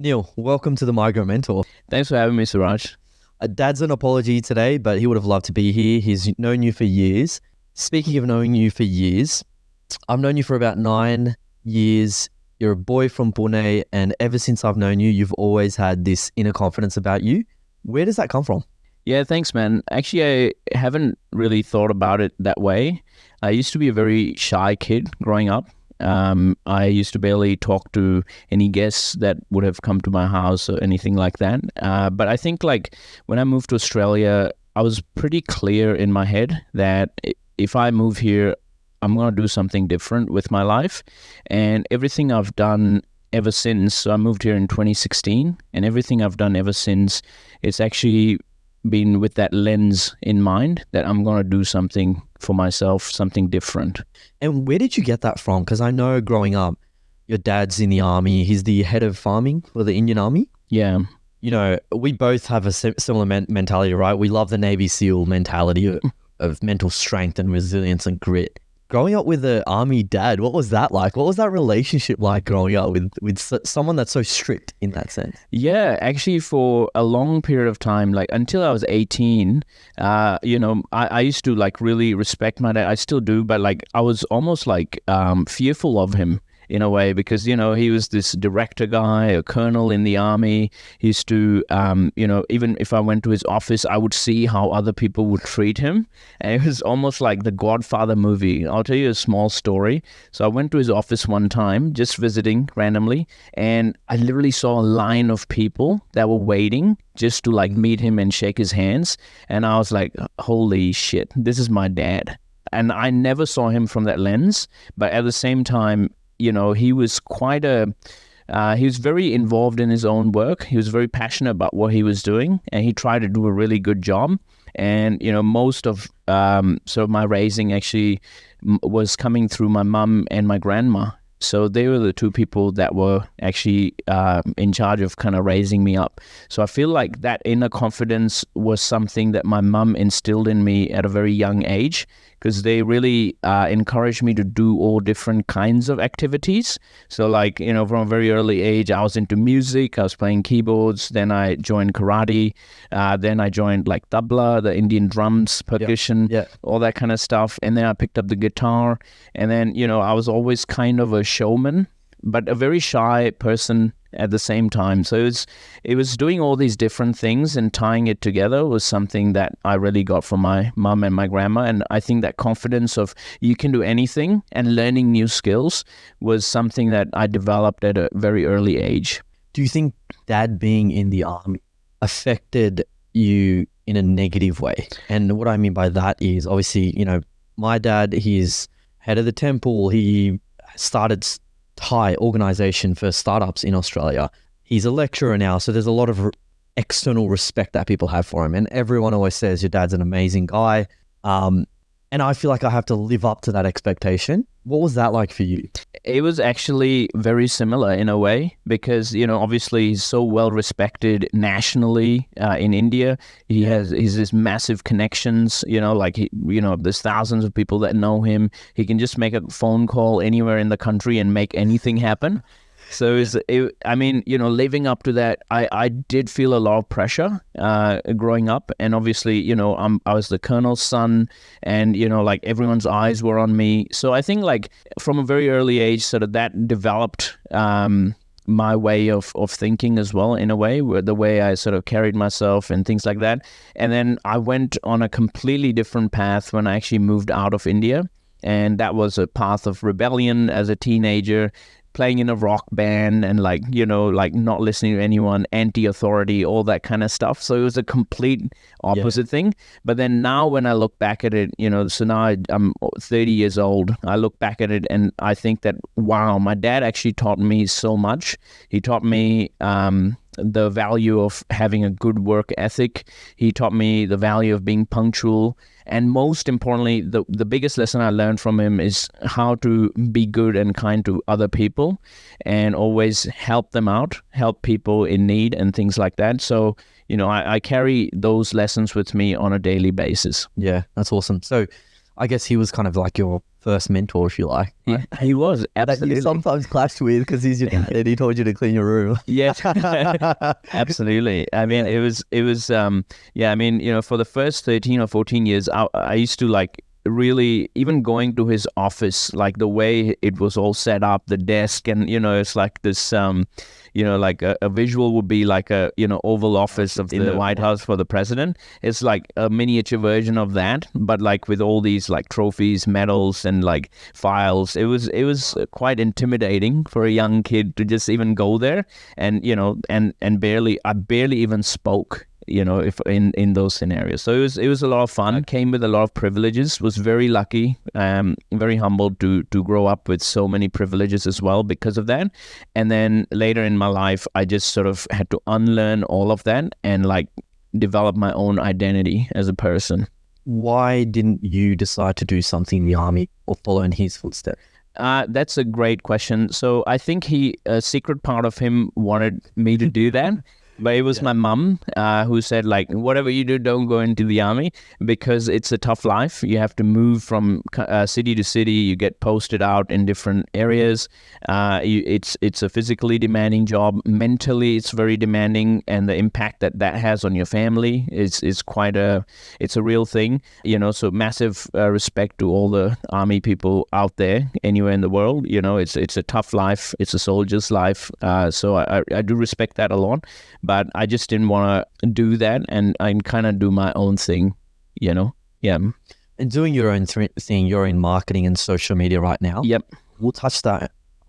Neil, welcome to the Migrant Mentor. Thanks for having me, Suraj. Dad's an apology today, but he would have loved to be here. He's known you for years. Speaking of knowing you for years, I've known you for about 9 years. You're a boy from Pune, and ever since I've known you, you've always had this inner confidence about you. Where does that come from? Yeah, thanks, man. Actually, I haven't really thought about it that way. I used to be a very shy kid growing up. I used to barely talk to any guests that would have come to my house or anything like that. But I think like when I moved to Australia, I was pretty clear in my head that if I move here, I'm going to do something different with my life. And everything I've done ever since, so I moved here in 2016, and everything I've done ever since, it's actually been with that lens in mind that I'm going to do something for myself, something different. And where did you get that from? Because I know growing up, your dad's in the army. He's the head of farming for the Indian Army. Yeah. You know, we both have a similar mentality, right? We love the Navy SEAL mentality of mental strength and resilience and grit. Growing up with an army dad, what was that like? What was that relationship like growing up with someone that's so strict in that sense? Yeah, actually for a long period of time, like until I was 18, I used to like really respect my dad. I still do, but like I was almost like fearful of him in a way because, you know, he was this director guy, a colonel in the army. He used to, even if I went to his office, I would see how other people would treat him. And it was almost like the Godfather movie. I'll tell you a small story. So I went to his office one time, just visiting randomly, and I literally saw a line of people that were waiting just to like meet him and shake his hands. And I was like, holy shit, this is my dad. And I never saw him from that lens. But at the same time, you know, he was he was very involved in his own work. He was very passionate about what he was doing, and he tried to do a really good job. And, you know, most of sort of my raising actually was coming through my mum and my grandma. So they were the two people that were actually in charge of kind of raising me up. So I feel like that inner confidence was something that my mum instilled in me at a very young age, because they really encouraged me to do all different kinds of activities. So like, you know, from a very early age, I was into music, I was playing keyboards, then I joined karate, then I joined like tabla, the Indian drums, percussion, all that kind of stuff. And then I picked up the guitar. And then, you know, I was always kind of a showman, but a very shy person at the same time. So it was doing all these different things and tying it together was something that I really got from my mum and my grandma. And I think that confidence of you can do anything and learning new skills was something that I developed at a very early age. Do you think dad being in the army affected you in a negative way? And what I mean by that is obviously, you know, my dad, he's head of the temple. He started Thai organization for startups in Australia. He's a lecturer now, so there's a lot of external respect that people have for him, and everyone always says your dad's an amazing guy, and I feel like I have to live up to that expectation. What was that like for you? It was actually very similar in a way because, you know, obviously he's so well respected nationally in India. He's this massive connections, you know, like, there's thousands of people that know him. He can just make a phone call anywhere in the country and make anything happen. So, living up to that, I did feel a lot of pressure growing up. And obviously, you know, I was the colonel's son and, you know, like everyone's eyes were on me. So I think like from a very early age, sort of that developed my way of thinking as well, in a way, the way I sort of carried myself and things like that. And then I went on a completely different path when I actually moved out of India. And that was a path of rebellion as a teenager, playing in a rock band and like, you know, like not listening to anyone, anti-authority, all that kind of stuff. So it was a complete opposite thing. But then now when I look back at it, you know, so now I'm 30 years old, I look back at it and I think that, wow, my dad actually taught me so much. He taught me the value of having a good work ethic. He taught me the value of being punctual. And most importantly, the biggest lesson I learned from him is how to be good and kind to other people and always help them out, help people in need and things like that. So, you know, I carry those lessons with me on a daily basis. Yeah, that's awesome. So I guess he was kind of like your first mentor, if you like. Right? He was That you absolutely. sometimes clashed with because he's your dad and he told you to clean your room. Yes, absolutely. I mean, yeah, I mean, for the first 13 or 14 years, I used to like really, even going to his office, like the way it was all set up, the desk, and, it's like this, like a visual would be like a, Oval Office in the White House for the president. It's like a miniature version of that, but like with all these like trophies, medals, and like files. It was quite intimidating for a young kid to just even go there, and and I barely even spoke, if in those scenarios. So it was a lot of fun. Came with a lot of privileges. Was very lucky, very humbled to grow up with so many privileges as well because of that. And then later in my life, I just sort of had to unlearn all of that and like develop my own identity as a person. Why didn't you decide to do something in the army or follow in his footsteps? That's a great question. So I think a secret part of him wanted me to do that. But it was my mum who said, like, whatever you do, don't go into the army because it's a tough life. You have to move from city to city. You get posted out in different areas. It's a physically demanding job. Mentally, it's very demanding, and the impact that has on your family is it's a real thing. So massive respect to all the army people out there, anywhere in the world. It's a tough life. It's a soldier's life. So I do respect that a lot. But I just didn't want to do that, and I kind of do my own thing, Yeah. And doing your own thing, you're in marketing and social media right now. Yep. We'll touch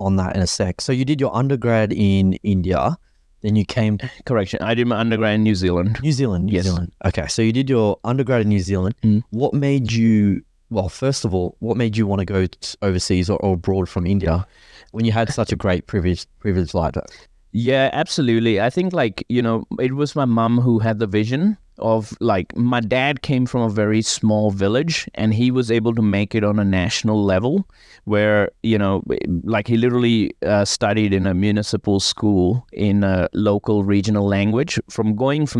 on that in a sec. So you did your undergrad in India, then you came... Correction, I did my undergrad in New Zealand. New Zealand. Okay, so you did your undergrad in New Zealand. What made you... Well, first of all, what made you want to go overseas or abroad from India when you had such a great privilege like that? Yeah, absolutely. I think it was my mum who had the vision of like, my dad came from a very small village and he was able to make it on a national level where, like he literally studied in a municipal school in a local regional language. From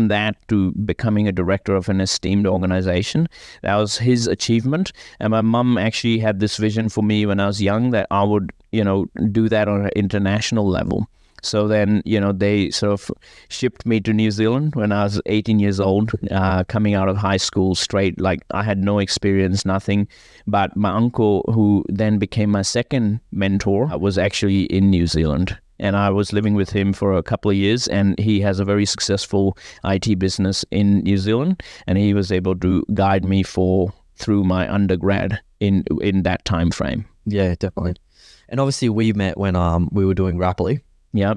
that to becoming a director of an esteemed organization, that was his achievement. And my mum actually had this vision for me when I was young that I would, do that on an international level. So then, they sort of shipped me to New Zealand when I was 18 years old, coming out of high school straight. Like I had no experience, nothing. But my uncle, who then became my second mentor, was actually in New Zealand. And I was living with him for a couple of years, and he has a very successful IT business in New Zealand. And he was able to guide me through my undergrad in that time frame. Yeah, definitely. And obviously we met when we were doing Rapidly. Yeah.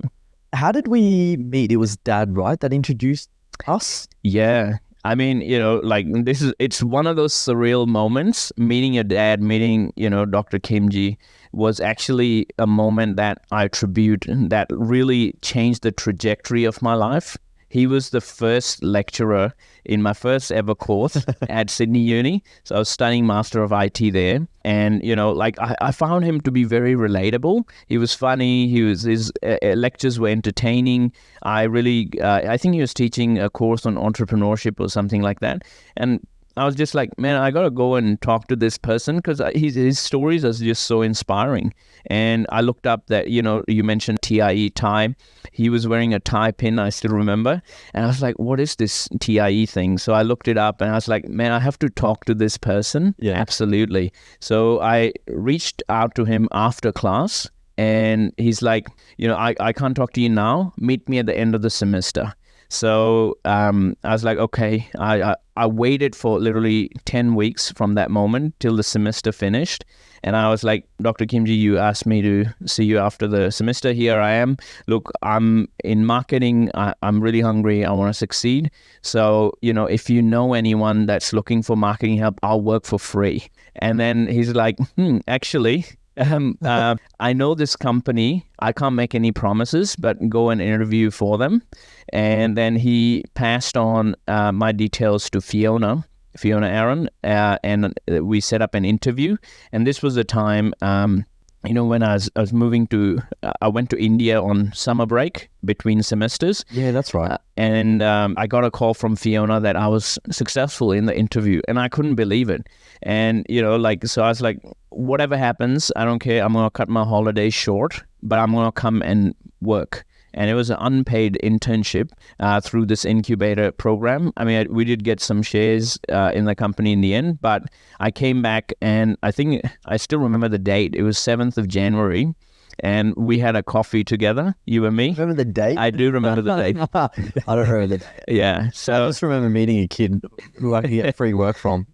How did we meet? It was Dad, right, that introduced us? Yeah. I mean, it's one of those surreal moments. Meeting your dad, meeting, Dr. Kimji was actually a moment that I attribute that really changed the trajectory of my life. He was the first lecturer in my first ever course at Sydney Uni. So I was studying Master of IT there. And, I found him to be very relatable. He was funny. His lectures were entertaining. I think he was teaching a course on entrepreneurship or something like that. And I was just like, man, I got to go and talk to this person because his stories are just so inspiring. And I looked up that, you mentioned TIE tie. He was wearing a tie pin, I still remember. And I was like, what is this TIE thing? So I looked it up and I was like, man, I have to talk to this person. Yeah. Absolutely. So I reached out to him after class and he's like, I can't talk to you now. Meet me at the end of the semester. So I was like, okay, I waited for literally 10 weeks from that moment till the semester finished. And I was like, Dr. Kimji, you asked me to see you after the semester. Here I am. Look, I'm in marketing. I'm really hungry. I want to succeed. So, if you know anyone that's looking for marketing help, I'll work for free. And then he's like, actually... I know this company. I can't make any promises, but go and interview for them. And then he passed on my details to Fiona Aaron, and we set up an interview. And this was a time when I was moving I went to India on summer break between semesters. Yeah, that's right. And I got a call from Fiona that I was successful in the interview, and I couldn't believe it. And, so I was like, whatever happens, I don't care. I'm going to cut my holidays short, but I'm going to come and work. And it was an unpaid internship through this incubator program. I mean, we did get some shares in the company in the end, but I came back, and I think I still remember the date. It was 7th of January, and we had a coffee together, you and me. Remember the date? I do remember the date. I don't remember the date. Yeah. I So just remember meeting a kid who I could get free work from.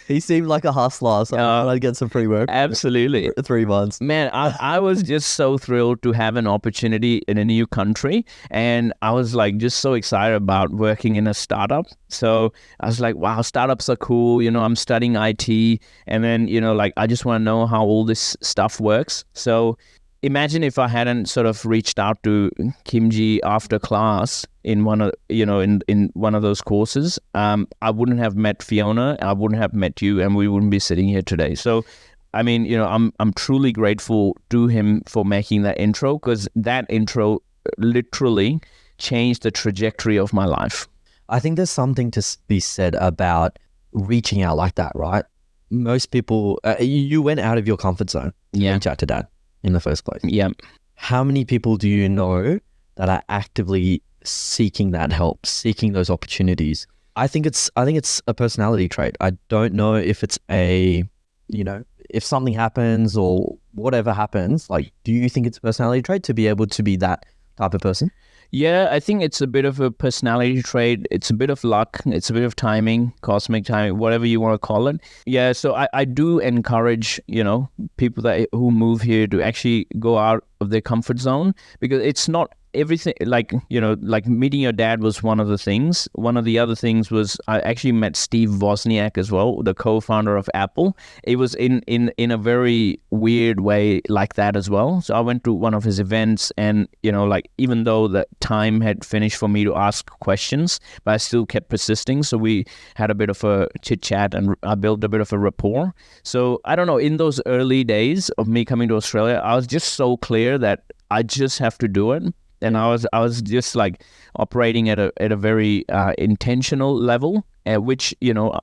He seemed like a hustler, so I'd get some free work. absolutely. For 3 months. Man, I was just so thrilled to have an opportunity in a new country. And I was like just so excited about working in a startup. So I was like, wow, startups are cool. I'm studying IT. And then, I just want to know how all this stuff works. So imagine if I hadn't sort of reached out to Kimji after class in one of in one of those courses. I wouldn't have met Fiona. I wouldn't have met you, and we wouldn't be sitting here today. So, I mean, I'm truly grateful to him for making that intro, because that intro literally changed the trajectory of my life. I think there's something to be said about reaching out like that, right? Most people, you went out of your comfort zone to Yeah. reach out to dad in the first place. Yeah. How many people do you know that are actively seeking that help, seeking those opportunities? I think it's a personality trait. I don't know if it's if something happens or whatever happens, like, do you think it's a personality trait to be able to be that type of person? Yeah, I think it's a bit of a personality trait. It's a bit of luck. It's a bit of timing, cosmic timing, whatever you want to call it. Yeah, so I do encourage, people who move here to actually go out of their comfort zone, because it's not everything. Like meeting your dad was one of the things. One of the other things was I actually met Steve Wozniak as well, the co-founder of Apple. It was in a very weird way like that as well. So I went to one of his events, and even though the time had finished for me to ask questions, but I still kept persisting. So we had a bit of a chit chat, and I built a bit of a rapport. So I don't know, in those early days of me coming to Australia, I was just so clear that I just have to do it. And I was just like operating at a very intentional level, which,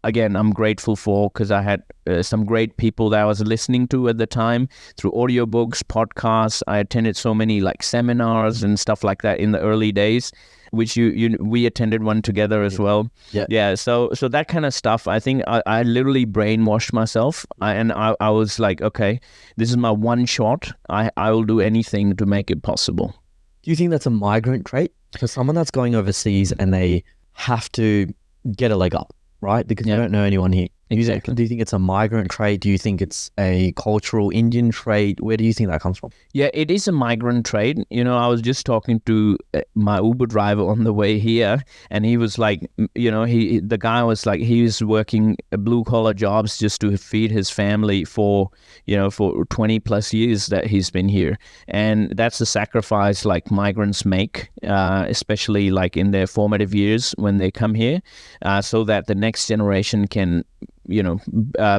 again, I'm grateful for, because I had some great people that I was listening to at the time through audiobooks, podcasts. I attended so many like seminars and stuff like that in the early days, which we attended one together as well. Yeah. So that kind of stuff, I think I literally brainwashed myself, and I was like, okay, this is my one shot. I will do anything to make it possible. Do you think that's a migrant trait? For someone that's going overseas and they have to get a leg up, right? Because you don't know anyone here. Exactly. Do you think it's a migrant trait? Do you think it's a cultural Indian trait? Where do you think that comes from? Yeah, it is a migrant trait. I was just talking to my Uber driver on the way here, and he was like, the guy was like, he was working blue collar jobs just to feed his family for 20 plus years that he's been here. And that's the sacrifice like migrants make, especially like in their formative years when they come here, so that the next generation can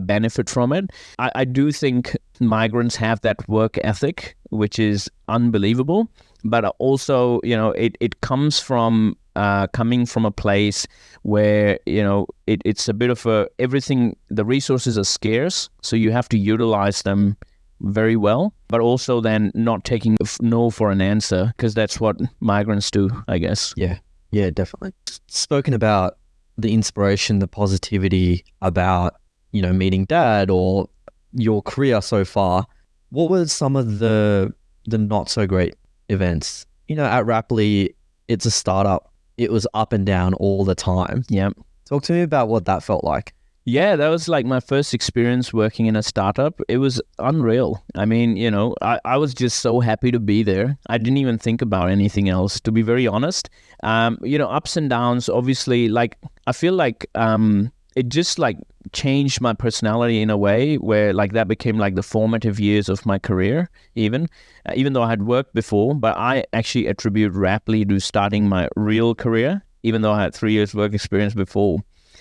benefit from it. I do think migrants have that work ethic, which is unbelievable, but also, it comes from coming from a place where, it's a bit of everything, the resources are scarce, so you have to utilize them very well, but also then not taking no for an answer, because that's what migrants do, I guess. Yeah, definitely. Spoken about the inspiration, the positivity about, meeting dad or your career so far. What were some of the not so great events? At Rapley, it's a startup. It was up and down all the time. Yeah. Talk to me about what that felt like. Yeah, that was like my first experience working in a startup. It was unreal. I mean, I was just so happy to be there. I didn't even think about anything else, to be very honest. Ups and downs, obviously, like, I feel like it just like changed my personality in a way where like that became like the formative years of my career, even though I had worked before, but I actually attribute Rapley to starting my real career, even though I had 3 years work experience before.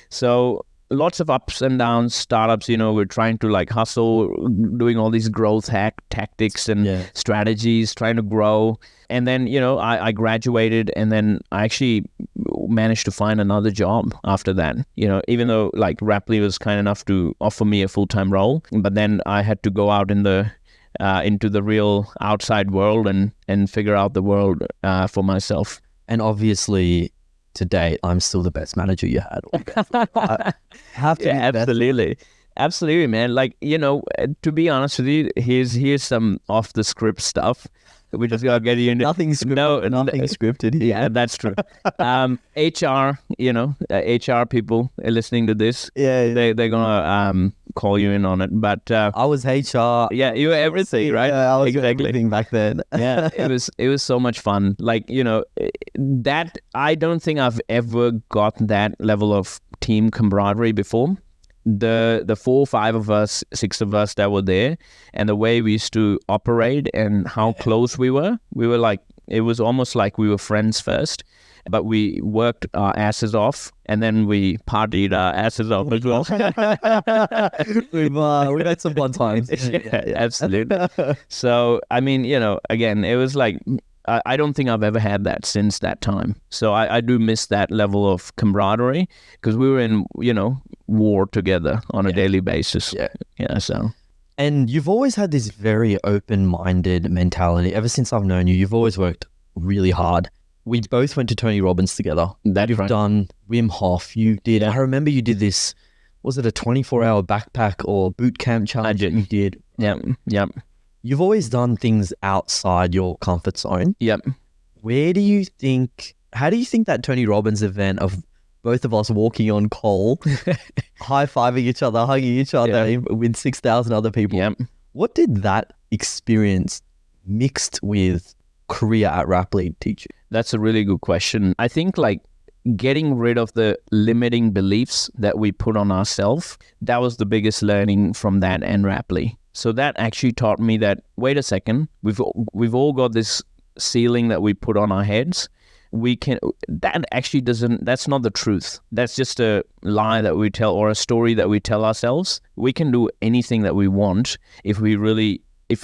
So lots of ups and downs, startups, we're trying to like hustle, doing all these growth tactics and strategies, trying to grow. And then, I graduated, and then I actually managed to find another job after that, even though like Raply was kind enough to offer me a full-time role, but then I had to go out into the real outside world and figure out the world for myself. And obviously, to date, I'm still the best manager you had. I have to. Yeah, absolutely, man. Like, to be honest with you, here's some off the script stuff. We just gotta get you into nothing scripted. Nothing scripted here. Yeah, that's true. HR, HR people listening to this, they're gonna call you in on it. But I was HR. Yeah, you were everything, right? Yeah, I was everything back then. Yeah, it was so much fun. Like, that I don't think I've ever got that level of team camaraderie before. The 4 or 5 of us, 6 of us that were there, and the way we used to operate and how close we were like, it was almost like we were friends first, but we worked our asses off, and then we partied our asses off as well. We've had some fun times. Yeah, absolutely. So, I mean, again, it was like, I don't think I've ever had that since that time. So I do miss that level of camaraderie, because we were in, war together on a daily basis. Yeah. So. And you've always had this very open-minded mentality. Ever since I've known you, you've always worked really hard. We both went to Tony Robbins together. You've done Wim Hof. You did. I remember you did this. Was it a 24-hour backpack or boot camp challenge that you did? Yeah. You've always done things outside your comfort zone. Yep. How do you think that Tony Robbins event of both of us walking on coal, high-fiving each other, hugging each other with 6,000 other people, what did that experience mixed with career at Raply teach you? That's a really good question. I think like getting rid of the limiting beliefs that we put on ourselves, that was the biggest learning from that and Raply. So that actually taught me that, wait a second, we've all got this ceiling that we put on our heads. That's not the truth. That's just a lie that we tell, or a story that we tell ourselves. We can do anything that we want. If we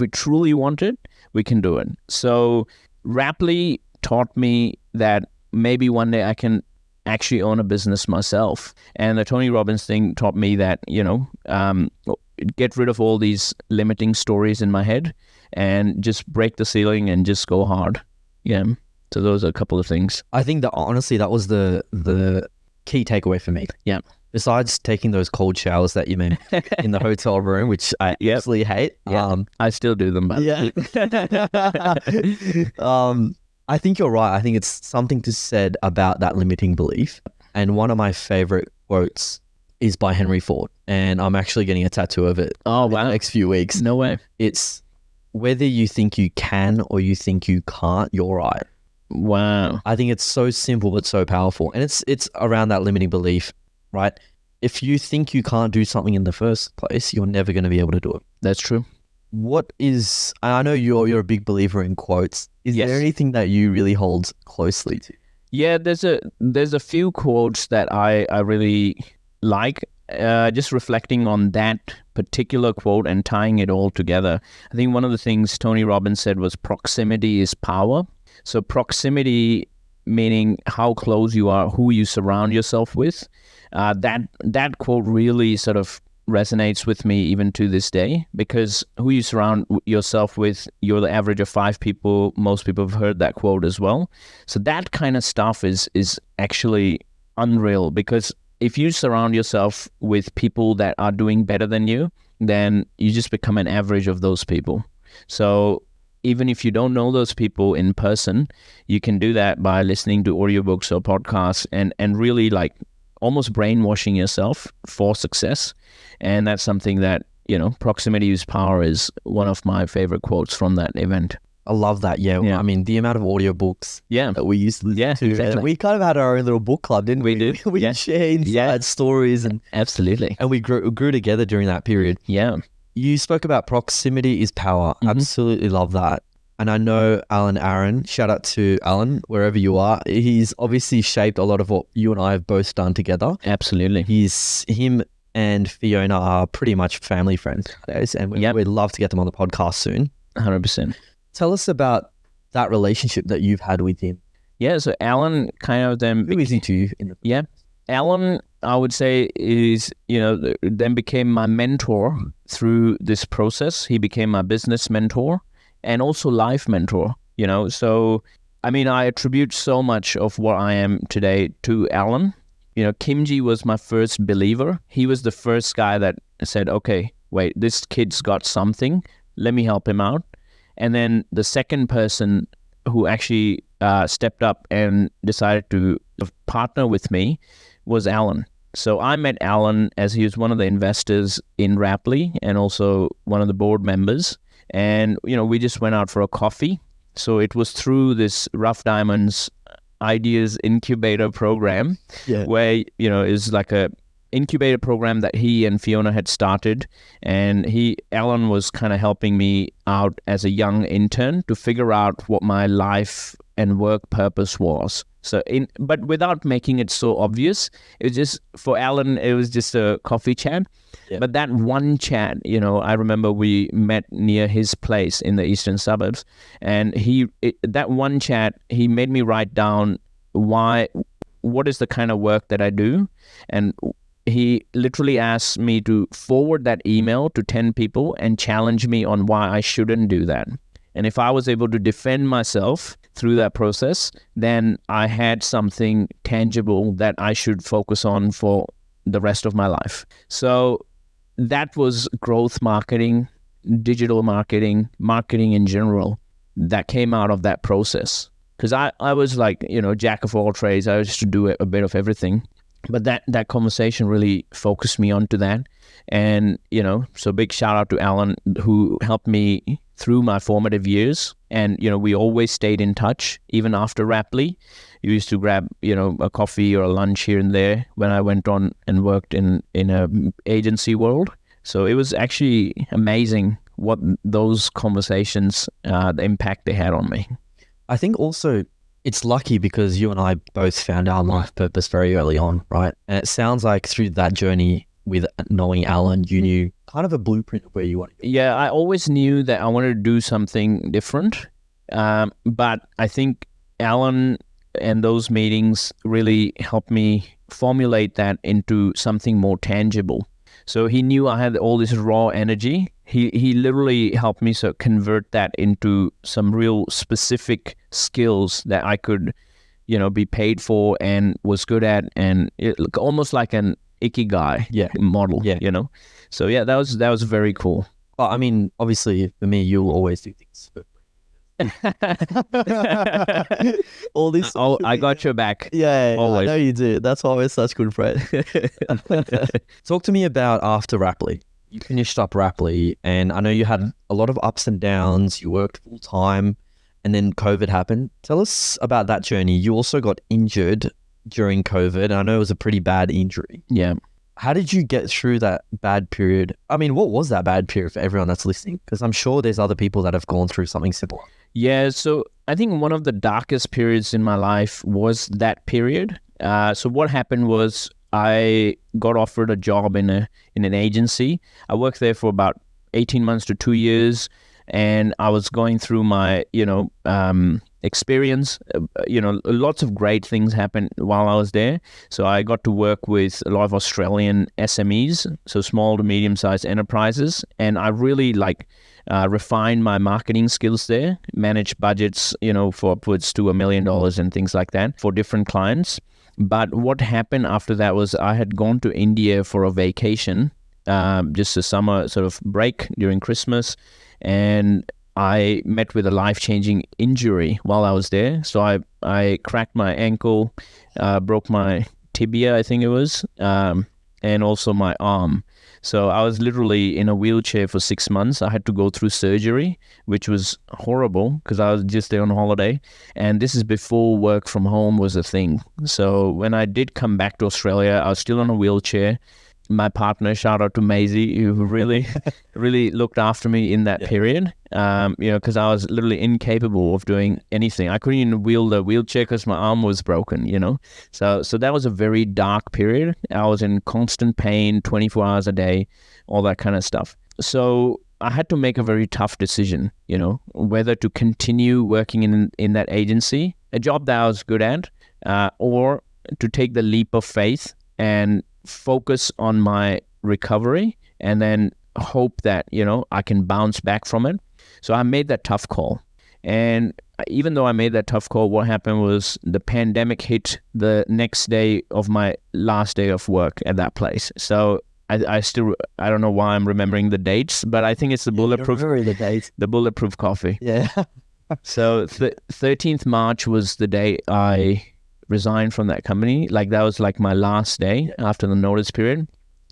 truly want it, we can do it. So Raply taught me that maybe one day I can actually own a business myself. And the Tony Robbins thing taught me that, get rid of all these limiting stories in my head and just break the ceiling and just go hard. Yeah. So those are a couple of things. I think that honestly, that was the key takeaway for me. Yeah. Besides taking those cold showers that you meant in the hotel room, which I absolutely hate. Yeah. I still do them, but I think you're right. I think it's something to said about that limiting belief. And one of my favorite quotes is by Henry Ford, and I'm actually getting a tattoo of it. Oh, wow. In the next few weeks. No way. It's whether you think you can or you think you can't, you're right. Wow. I think it's so simple but so powerful. And it's around that limiting belief, right? If you think you can't do something in the first place, you're never going to be able to do it. That's true. I know you're a big believer in quotes. Is there anything that you really hold closely to? Yeah, there's a few quotes that I really like, just reflecting on that particular quote and tying it all together. I think one of the things Tony Robbins said was proximity is power. So proximity meaning how close you are, who you surround yourself with. That quote really sort of resonates with me even to this day, because who you surround yourself with, you're the average of 5 people. Most people have heard that quote as well. So that kind of stuff is actually unreal, because if you surround yourself with people that are doing better than you, then you just become an average of those people. So even if you don't know those people in person, you can do that by listening to audiobooks or podcasts and really like almost brainwashing yourself for success. And that's something that, proximity is power is one of my favorite quotes from that event. I love that. Yeah. I mean, the amount of audiobooks that we used to listen to. Exactly. We kind of had our own little book club, didn't we? We did. We shared inside stories. And absolutely. And we grew together during that period. Yeah. You spoke about proximity is power. Absolutely love that. And I know Alan Aaron, shout out to Alan, wherever you are. He's obviously shaped a lot of what you and I have both done together. Absolutely. Him and Fiona are pretty much family friends nowadays, and we'd love to get them on the podcast soon. 100%. Tell us about that relationship that you've had with him. Yeah, so Alan Who is he to you? Alan, I would say, is, then became my mentor through this process. He became my business mentor and also life mentor, So, I attribute so much of what I am today to Alan. Kimji was my first believer. He was the first guy that said, okay, wait, this kid's got something. Let me help him out. And then the second person who actually stepped up and decided to partner with me was Alan. So I met Alan as he was one of the investors in Rapley and also one of the board members. And, we just went out for a coffee. So it was through this Rough Diamonds Ideas Incubator program, where, is like a incubator program that he and Fiona had started. And Alan was kind of helping me out as a young intern to figure out what my life and work purpose was. But without making it so obvious, it was just, for Alan, it was just a coffee chat. Yeah. But that one chat, I remember we met near his place in the eastern suburbs, and that one chat, he made me write down what is the kind of work that I do, and he literally asked me to forward that email to 10 people and challenge me on why I shouldn't do that. And if I was able to defend myself through that process, then I had something tangible that I should focus on for the rest of my life. So that was growth marketing, digital marketing, marketing in general, that came out of that process. Because I was like, jack of all trades. I used to do a bit of everything. But that conversation really focused me onto that. And, so big shout out to Alan, who helped me through my formative years. And, we always stayed in touch, even after Rapley. We used to grab, a coffee or a lunch here and there when I went on and worked in a agency world. So it was actually amazing what those conversations, the impact they had on me. I think also it's lucky because you and I both found our life purpose very early on, right? And it sounds like through that journey with knowing Alan, you knew kind of a blueprint of where you wanted to go. Yeah, I always knew that I wanted to do something different. But I think Alan and those meetings really helped me formulate that into something more tangible. So he knew I had all this raw energy. He literally helped me convert that into some real specific skills that I could, be paid for and was good at, and almost like an ikigai model. So that was very cool. Well, obviously for me, you'll always do things for all this. Oh, I got your back. Yeah, always. I know you do. That's why we're such good friends. Talk to me about after Rapley. You finished up Rapley, and I know you had a lot of ups and downs. You worked full time, and then COVID happened. Tell us about that journey. You also got injured during COVID, and I know it was a pretty bad injury. Yeah. How did you get through that bad period? What was that bad period for everyone that's listening? Because I'm sure there's other people that have gone through something similar. Yeah, so I think one of the darkest periods in my life was that period. So what happened was I got offered a job in an agency. I worked there for about 18 months to 2 years, and I was going through my, experience. Lots of great things happened while I was there. So I got to work with a lot of Australian SMEs, so small to medium-sized enterprises, and I really refined my marketing skills there, managed budgets, for upwards to $1 million and things like that for different clients. But what happened after that was I had gone to India for a vacation, just a summer sort of break during Christmas, and I met with a life-changing injury while I was there. So I cracked my ankle, broke my tibia, I think it was, and also my arm. So I was literally in a wheelchair for 6 months. I had to go through surgery, which was horrible because I was just there on holiday. And this is before work from home was a thing. So when I did come back to Australia, I was still on a wheelchair. my partner, shout out to Maisie, who really, really looked after me in that period. Because I was literally incapable of doing anything. I couldn't even wheel the wheelchair because my arm was broken. So that was a very dark period. I was in constant pain, 24 hours a day, all that kind of stuff. So I had to make a very tough decision, whether to continue working in that agency, a job that I was good at, or to take the leap of faith and focus on my recovery and then hope that, I can bounce back from it. So I made that tough call. And even though I made that tough call, what happened was the pandemic hit the next day of my last day of work at that place. So I don't know why I'm remembering the dates, but I think it's the bulletproof. The dates. The bulletproof coffee. Yeah. So 13th March was the day I resigned from that company. Like that was like my last day after the notice period.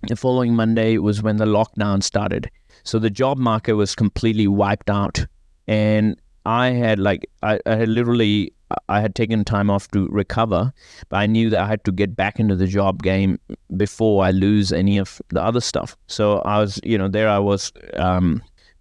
The following Monday was when the lockdown started. So the job market was completely wiped out, and I had taken time off to recover, but I knew that I had to get back into the job game before I lose any of the other stuff. So I was, there I was.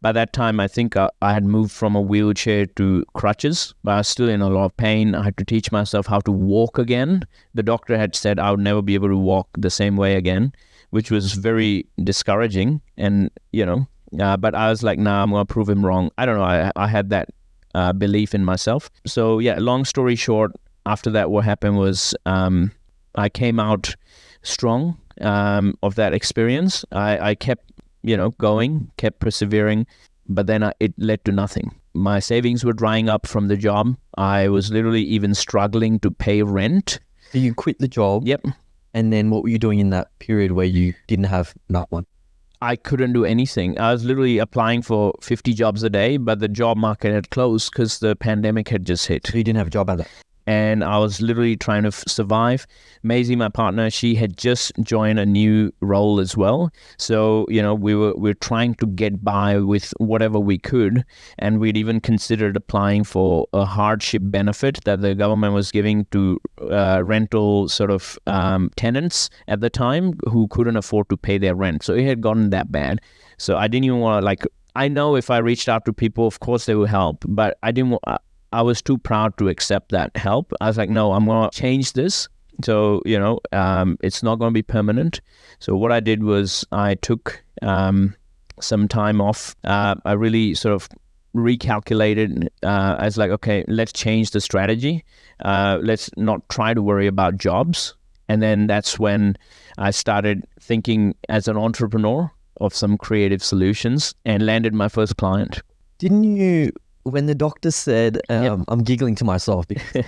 By that time, I think I had moved from a wheelchair to crutches, but I was still in a lot of pain. I had to teach myself how to walk again. The doctor had said I would never be able to walk the same way again, which was very discouraging. And, but I was like, nah, I'm going to prove him wrong. I don't know. I had that belief in myself. So yeah, long story short, after that, what happened was I came out strong of that experience. I kept going, kept persevering, but then it led to nothing. My savings were drying up from the job. I was literally even struggling to pay rent. So you quit the job. Yep. And then what were you doing in that period where you didn't have enough one? I couldn't do anything. I was literally applying for 50 jobs a day, but the job market had closed because the pandemic had just hit. So you didn't have a job at that? And I was literally trying to survive. Maisie, my partner, she had just joined a new role as well. So, we were trying to get by with whatever we could. And we'd even considered applying for a hardship benefit that the government was giving to rental sort of tenants at the time who couldn't afford to pay their rent. So it had gotten that bad. So I didn't even want to, I know if I reached out to people, of course they would help, but I didn't want... I was too proud to accept that help. I was like, no, I'm going to change this. So, it's not going to be permanent. So what I did was I took some time off. I really sort of recalculated. I was like, okay, let's change the strategy. Let's not try to worry about jobs. And then that's when I started thinking as an entrepreneur of some creative solutions and landed my first client. Didn't you... When the doctor said, I'm giggling to myself because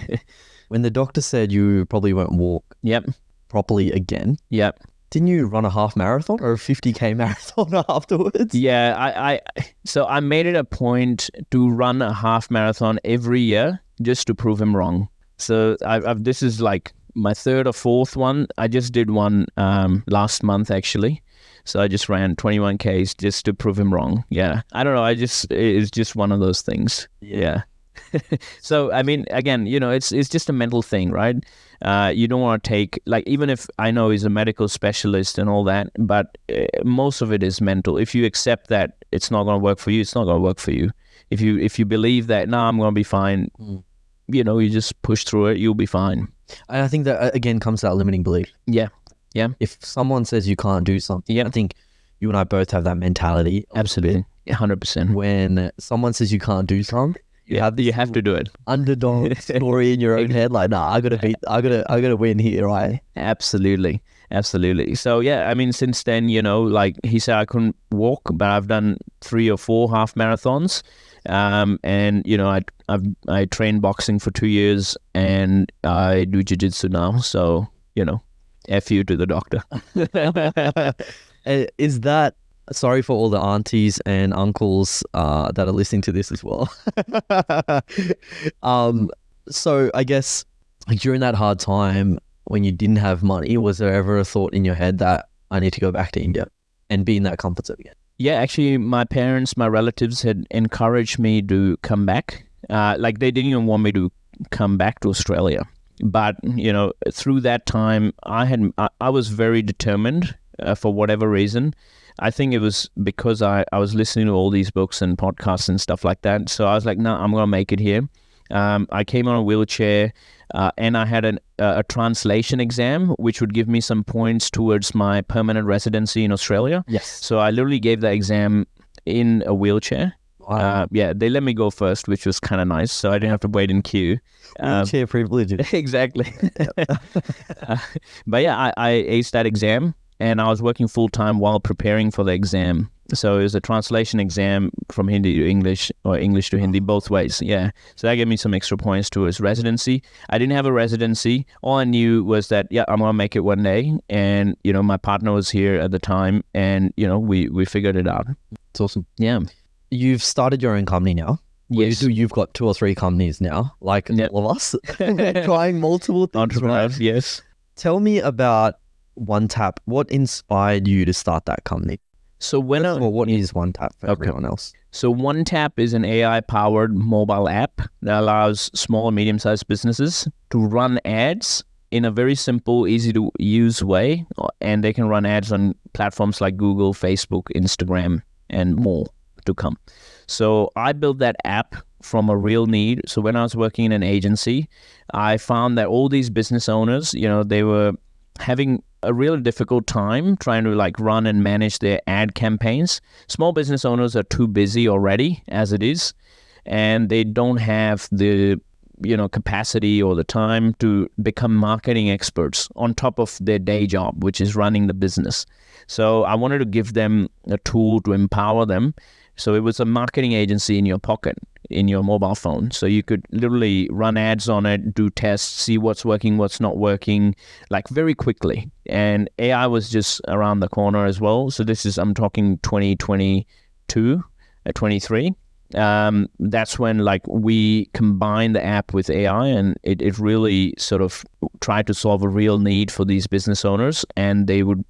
when the doctor said you probably won't walk properly again, didn't you run a half marathon or a 50K marathon afterwards? Yeah, so I made it a point to run a half marathon every year just to prove him wrong. So this is like my third or fourth one. I just did one last month actually. So I just ran 21 Ks just to prove him wrong. Yeah. I don't know. It's just one of those things. Yeah. So, I mean, again, it's just a mental thing, right? You don't want to take, even if I know he's a medical specialist and all that, but most of it is mental. If you accept that it's not going to work for you, it's not going to work for you. If you believe that, no, I'm going to be fine, you just push through it, you'll be fine. And I think that, again, comes to that limiting belief. Yeah. Yeah. If someone says you can't do something, I think you and I both have that mentality. Absolutely. 100%. When someone says you can't do something, you have to do it. Underdog story in your own head. Like, nah, I gotta win here, right? Absolutely. So yeah, I mean, since then, he said I couldn't walk, but I've done 3 or 4 half marathons. And I trained boxing for 2 years and I do jiu-jitsu now. So, F you to the doctor. Is that, sorry for all the aunties and uncles that are listening to this as well. So I guess during that hard time when you didn't have money, was there ever a thought in your head that I need to go back to India and be in that comfort zone again? Yeah, actually my parents, my relatives had encouraged me to come back. They didn't even want me to come back to Australia. But, through that time, I was very determined for whatever reason. I think it was because I was listening to all these books and podcasts and stuff like that. So I was like, no, I'm going to make it here. I came on a wheelchair and I had a translation exam, which would give me some points towards my permanent residency in Australia. Yes. So I literally gave that exam in a wheelchair. Wow. They let me go first, which was kind of nice. So I didn't have to wait in queue. Wheelchair privileges. Exactly. But yeah, I aced that exam and I was working full time while preparing for the exam. So it was a translation exam from Hindi to English or English to Hindi, both ways. Yeah. So that gave me some extra points towards residency. I didn't have a residency. All I knew was that, I'm going to make it one day. And, my partner was here at the time and, we figured it out. It's awesome. Yeah. You've started your own company now. Yes. You've got 2 or 3 companies now, like all of us, trying multiple things. Entrepreneurs, right? yes. Tell me about OneTap. What inspired you to start that company? So what is OneTap for everyone else? So OneTap is an AI-powered mobile app that allows small and medium-sized businesses to run ads in a very simple, easy-to-use way, and they can run ads on platforms like Google, Facebook, Instagram, and more to come. So I built that app from a real need. So when I was working in an agency, I found that all these business owners, they were having a real difficult time trying to run and manage their ad campaigns. Small business owners are too busy already as it is, and they don't have the capacity or the time to become marketing experts on top of their day job, which is running the business. So I wanted to give them a tool to empower them. So it was a marketing agency in your pocket, in your mobile phone. So you could literally run ads on it, do tests, see what's working, what's not working, very quickly. And AI was just around the corner as well. So I'm talking 2022, 23. That's when we combined the app with AI, and it really sort of tried to solve a real need for these business owners. And they would,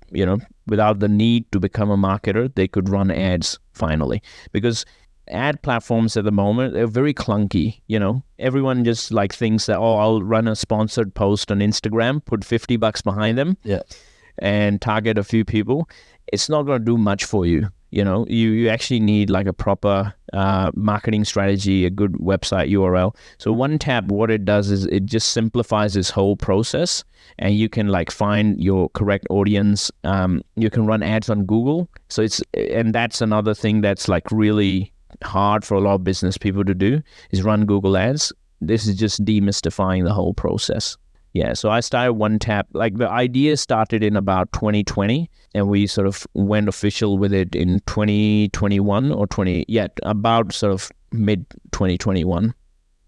without the need to become a marketer, they could run ads finally. Because ad platforms at the moment, they're very clunky. Everyone just thinks that, I'll run a sponsored post on Instagram, put $50 behind them, and target a few people. It's not going to do much for you. You actually need a proper marketing strategy, a good website URL. So OneTap, what it does is it just simplifies this whole process, and you can find your correct audience. You can run ads on Google. So that's another thing that's really hard for a lot of business people to do, is run Google ads. This is just demystifying the whole process. Yeah, so I started OneTap. The idea started in about 2020, and we sort of went official with it in 2021 or about sort of mid 2021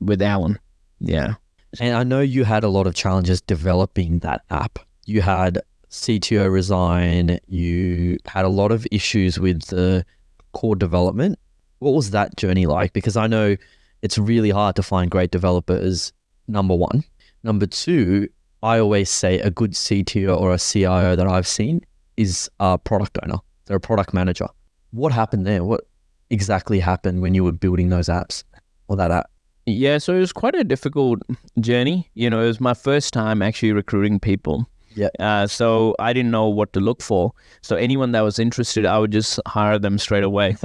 with Alan. Yeah. And I know you had a lot of challenges developing that app. You had CTO resign. You had a lot of issues with the core development. What was that journey like? Because I know it's really hard to find great developers, number one. Number two, I always say a good CTO or a CIO that I've seen is a product owner. They're a product manager. What happened there? What exactly happened when you were building those apps or that app? Yeah, so it was quite a difficult journey. It was my first time actually recruiting people. Yeah. So I didn't know what to look for. So anyone that was interested, I would just hire them straight away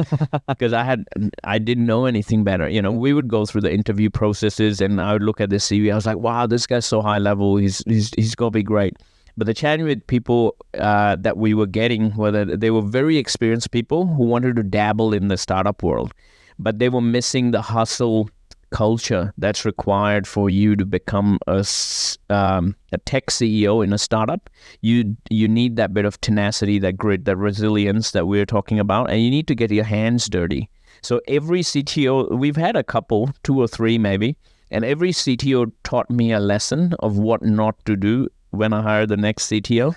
because I didn't know anything better. We would go through the interview processes, and I would look at the CV. I was like, wow, this guy's so high level. He's gonna be great. But the challenge with people that we were getting were that they were very experienced people who wanted to dabble in the startup world, but they were missing the hustle culture that's required for you to become a tech CEO in a startup. You need that bit of tenacity, that grit, that resilience that we're talking about, and you need to get your hands dirty. So every CTO, we've had a couple, 2 or 3 maybe, and every CTO taught me a lesson of what not to do when I hired the next CTO.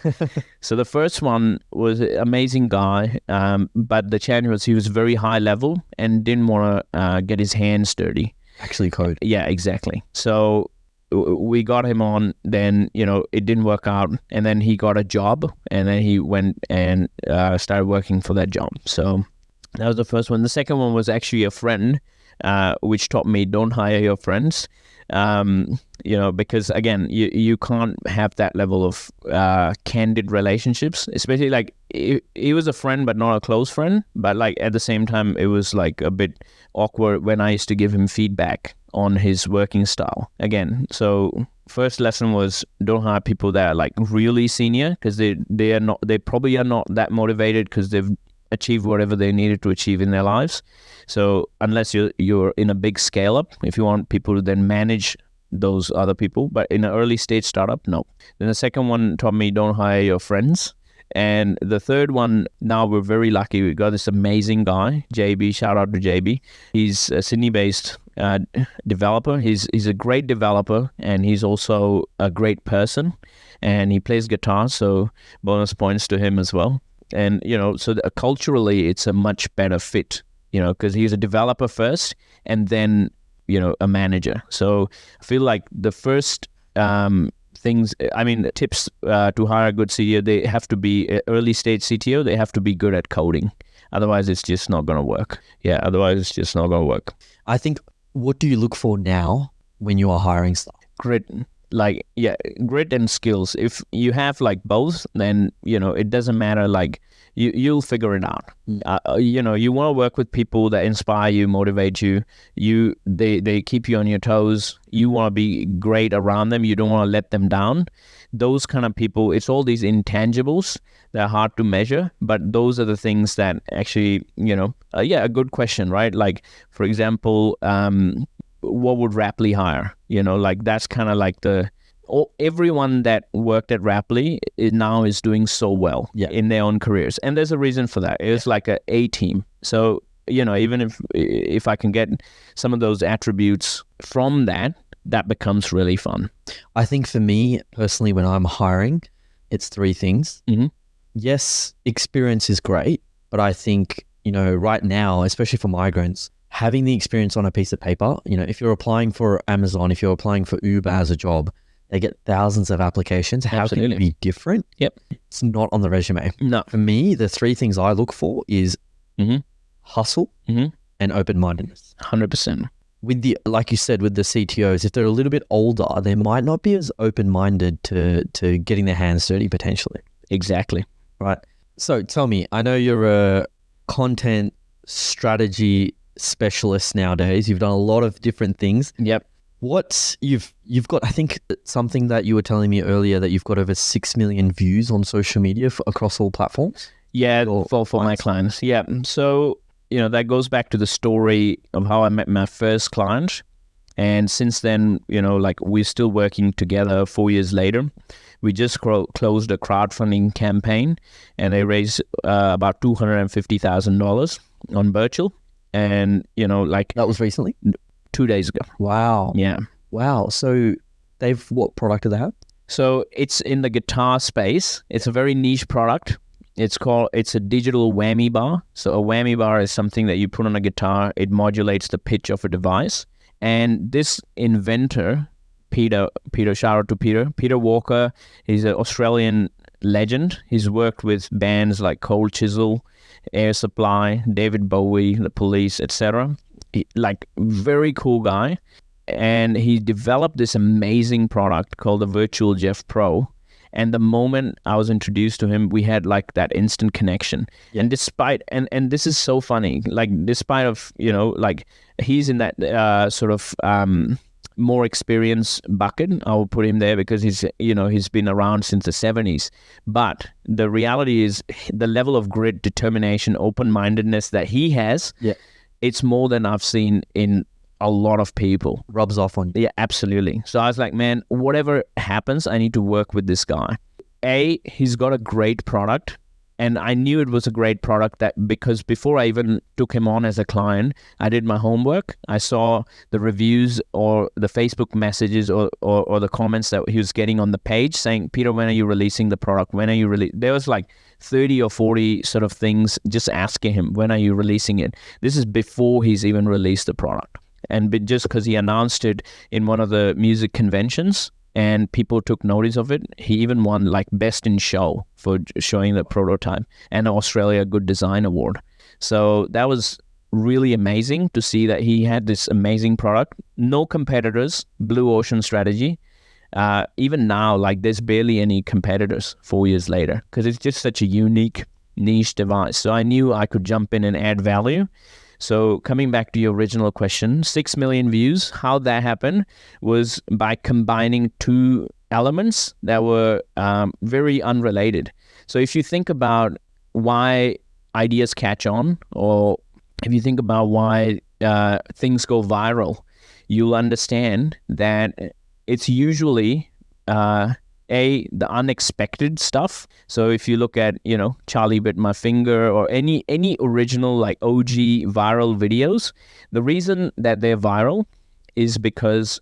So the first one was an amazing guy, but the challenge was he was very high level and didn't want to get his hands dirty. Actually code. Yeah, exactly. So we got him on, then, it didn't work out. And then he got a job, and then he went and started working for that job. So that was the first one. The second one was actually a friend, which taught me don't hire your friends. Because again, you can't have that level of candid relationships, especially like he was a friend but not a close friend, but like at the same time it was like a bit awkward when I used to give him feedback on his working style again. So first lesson was, don't hire people that are like really senior, because they probably are not that motivated because they've achieved whatever they needed to achieve in their lives. So unless you're in a big scale up, if you want people to then manage those other people, but in an early stage startup, no. Then the second one taught me, don't hire your friends. And the third one, now we're very lucky. We got this amazing guy, JB. Shout out to JB. He's a Sydney-based developer. He's a great developer, and he's also a great person. And he plays guitar, so bonus points to him as well. And so culturally, it's a much better fit. Because he's a developer first, and then a manager. So I feel like the first tips to hire a good CTO, they have to be early stage CTO. They have to be good at coding. Otherwise, it's just not going to work. I think, what do you look for now when you are hiring staff? Grit. Grit and skills. If you have like both, then, it doesn't matter. Like you'll figure it out. You want to work with people that inspire you, motivate you. They keep you on your toes. You want to be great around them. You don't want to let them down. Those kind of people, it's all these intangibles that are hard to measure, but those are the things that actually, a good question, right? Like, for example, what would Rapley hire? That's kind of like everyone that worked at Rapley now is doing so well in their own careers. And there's a reason for that. It's like a team. So, even if I can get some of those attributes from that becomes really fun. I think for me personally, when I'm hiring, it's three things. Mm-hmm. Yes, experience is great, but I think, right now, especially for migrants, having the experience on a piece of paper, if you're applying for Amazon, if you're applying for Uber as a job, they get thousands of applications. How can it be different? Yep. It's not on the resume. No. For me, the three things I look for is hustle and open-mindedness. 100%. Like you said, with the CTOs, if they're a little bit older, they might not be as open-minded to getting their hands dirty potentially. Exactly. Right. So tell me, I know you're a content strategy specialist nowadays. You've done a lot of different things. Yep. You've got, I think, something that you were telling me earlier, that you've got over 6 million views on social media across all platforms. Yeah, for my clients. Yeah. So, that goes back to the story of how I met my first client. And since then, we're still working together 4 years later. We just closed a crowdfunding campaign, and they raised about $250,000 on Virtual. And, that was recently? 2 days ago. Wow. Yeah. Wow. So what product do they have? So it's in the guitar space. It's a very niche product. It's a digital whammy bar. So a whammy bar is something that you put on a guitar. It modulates the pitch of a device. And this inventor, Peter, shout out to Peter Walker, he's an Australian legend. He's worked with bands like Cold Chisel, Air Supply, David Bowie, The Police, etc. Like, very cool guy. And he developed this amazing product called the Virtual Jeff Pro. And the moment I was introduced to him, we had like that instant connection. Yeah. And despite, and this is so funny, like despite of, he's in that more experienced bucket. I will put him there because he's been around since the 70s. But the reality is the level of grit, determination, open-mindedness that he has, it's more than I've seen in a lot of people. Rubs off on you. Yeah, absolutely. So I was like, man, whatever happens, I need to work with this guy. He's got a great product. And I knew it was a great product because before I even took him on as a client, I did my homework. I saw the reviews or the Facebook messages or the comments that he was getting on the page saying, Peter, when are you releasing the product? When are you There was like 30 or 40 sort of things just asking him, when are you releasing it? This is before he's even released the product. And just because he announced it in one of the music conventions, and people took notice of it, he even won like Best in Show for showing the prototype and Australia Good Design Award. So that was really amazing to see that he had this amazing product, no competitors, blue ocean strategy. Even now, like there's barely any competitors 4 years later because it's just such a unique niche device. So I knew I could jump in and add value. So coming back to your original question, 6 million views, how that happened was by combining two elements that were very unrelated. So if you think about why ideas catch on, or if you think about why things go viral, you'll understand that it's usually the unexpected stuff. So if you look at, Charlie Bit My Finger or any original like OG viral videos, the reason that they're viral is because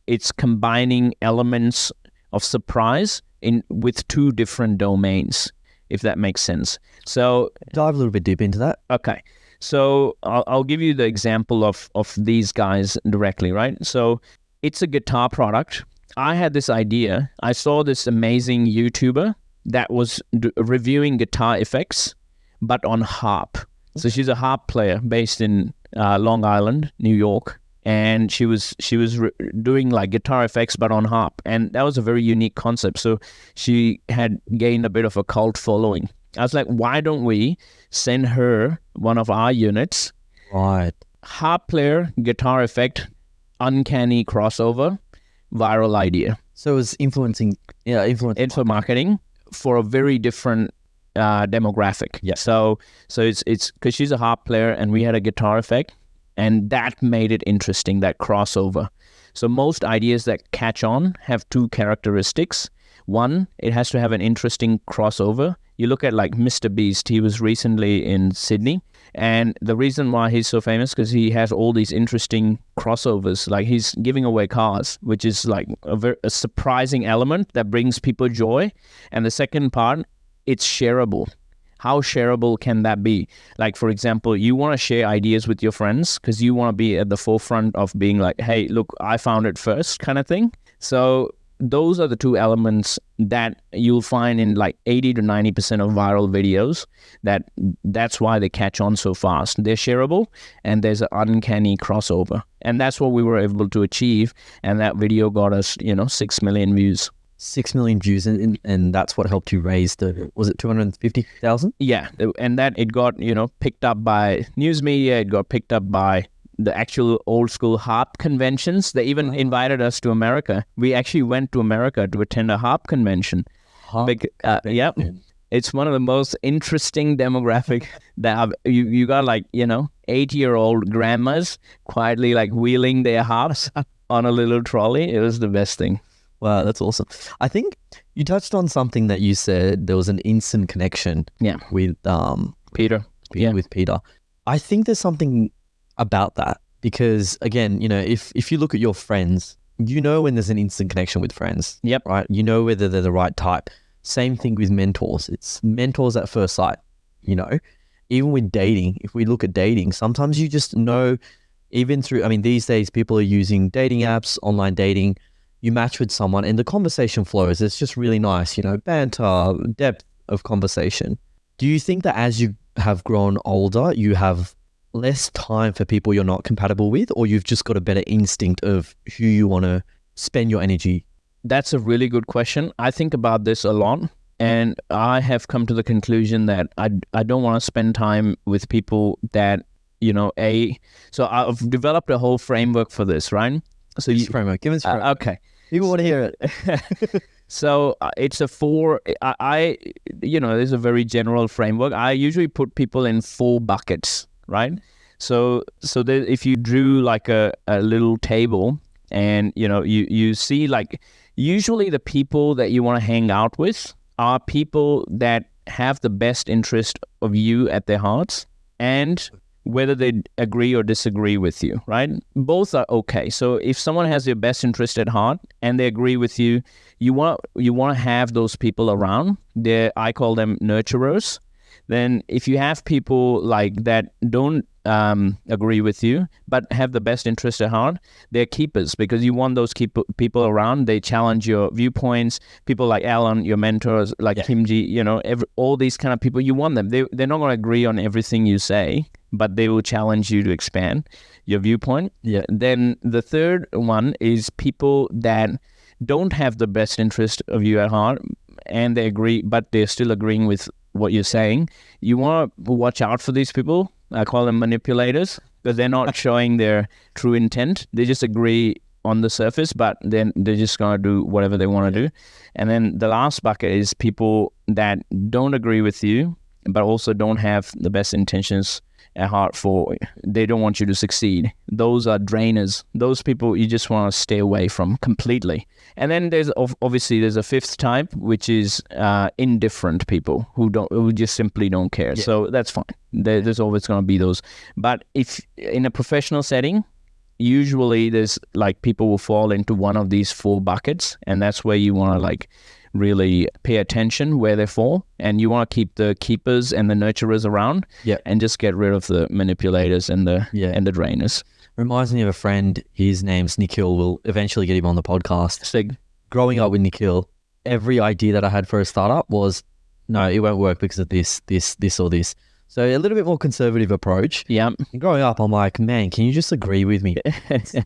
it's combining elements of surprise with two different domains, if that makes sense. So dive a little bit deep into that. Okay. So I'll give you the example of these guys directly, right? So it's a guitar product. I had this idea. I saw this amazing YouTuber that was reviewing guitar effects, but on harp. So she's a harp player based in Long Island, New York, and she was doing like guitar effects, but on harp, and that was a very unique concept. So she had gained a bit of a cult following. I was like, why don't we send her one of our units? Right. Harp player, guitar effect, uncanny crossover, viral idea. So it's influencing marketing for a very different demographic. Yeah. So it's because she's a harp player and we had a guitar effect, and that made it interesting, that crossover. So most ideas that catch on have two characteristics. One, it has to have an interesting crossover. You look at like Mr. Beast, he was recently in Sydney, and the reason why he's so famous because he has all these interesting crossovers. Like he's giving away cars, which is like a surprising element that brings people joy. And the second part, it's shareable. How shareable can that be? Like, for example, you want to share ideas with your friends because you want to be at the forefront of being like, hey, look, I found it first kind of thing. So those are the two elements that you'll find in like 80 to 90% of viral videos. That's why they catch on so fast. They're shareable and there's an uncanny crossover. And that's what we were able to achieve. And that video got us, 6 million views. 6 million views, and that's what helped you raise was it 250,000? Yeah, and that it got, picked up by news media, it got picked up by the actual old school harp conventions. They even invited us to America. We actually went to America to attend a harp convention. Yep. It's one of the most interesting demographic that you got like, 8-year-old grandmas quietly like wheeling their harps on a little trolley. It was the best thing. Wow, that's awesome. I think you touched on something that you said there was an instant connection with Peter. With Peter. I think there's something about that because again, if you look at your friends, when there's an instant connection with friends. Yep. Right? Whether they're the right type. Same thing with mentors. It's mentors at first sight. Even with dating, if we look at dating, sometimes you just know, even through, these days people are using dating apps, online dating. You match with someone and the conversation flows. It's just really nice, banter, depth of conversation. Do you think that as you have grown older, you have less time for people you're not compatible with, or you've just got a better instinct of who you want to spend your energy? That's a really good question. I think about this a lot, and I have come to the conclusion that I don't want to spend time with people that, so I've developed a whole framework for this, right? So framework. Give us framework. Okay. People want to hear it. So it's a there's a very general framework. I usually put people in 4 buckets, right? So if you drew like a little table and, you see like usually the people that you want to hang out with are people that have the best interest of you at their hearts and whether they agree or disagree with you, right? Both are okay. So if someone has your best interest at heart and they agree with you, you want to have those people around. I call them nurturers. then if you have people like that don't agree with you but have the best interest at heart, they're keepers, because you want those people around. They challenge your viewpoints. People like Alan, your mentors, like Kimji, all these kind of people, you want them. They're not going to agree on everything you say, but they will challenge you to expand your viewpoint. Yeah. Then the third one is people that don't have the best interest of you at heart, and they agree, but they're still agreeing with what you're saying. You want to watch out for these people. I call them manipulators, because they're not showing their true intent. They just agree on the surface, but then they're just going to do whatever they want to do. And then the last bucket is people that don't agree with you, but also don't have the best intentions at heart for, they don't want you to succeed. Those are drainers. Those people you just want to stay away from completely. And then there's a fifth type, which is indifferent people who just simply don't care. Yeah. So that's fine. There's always going to be those. But if in a professional setting, usually there's like people will fall into one of these four buckets, and that's where you want to like really pay attention where they fall, and you want to keep the keepers and the nurturers around, and just get rid of the manipulators and the drainers. Reminds me of a friend. His name's Nikhil. We'll eventually get him on the podcast. So growing up with Nikhil, every idea that I had for a startup was, no, it won't work because of this, or this. So a little bit more conservative approach. Yeah. And growing up, I'm like, man, can you just agree with me?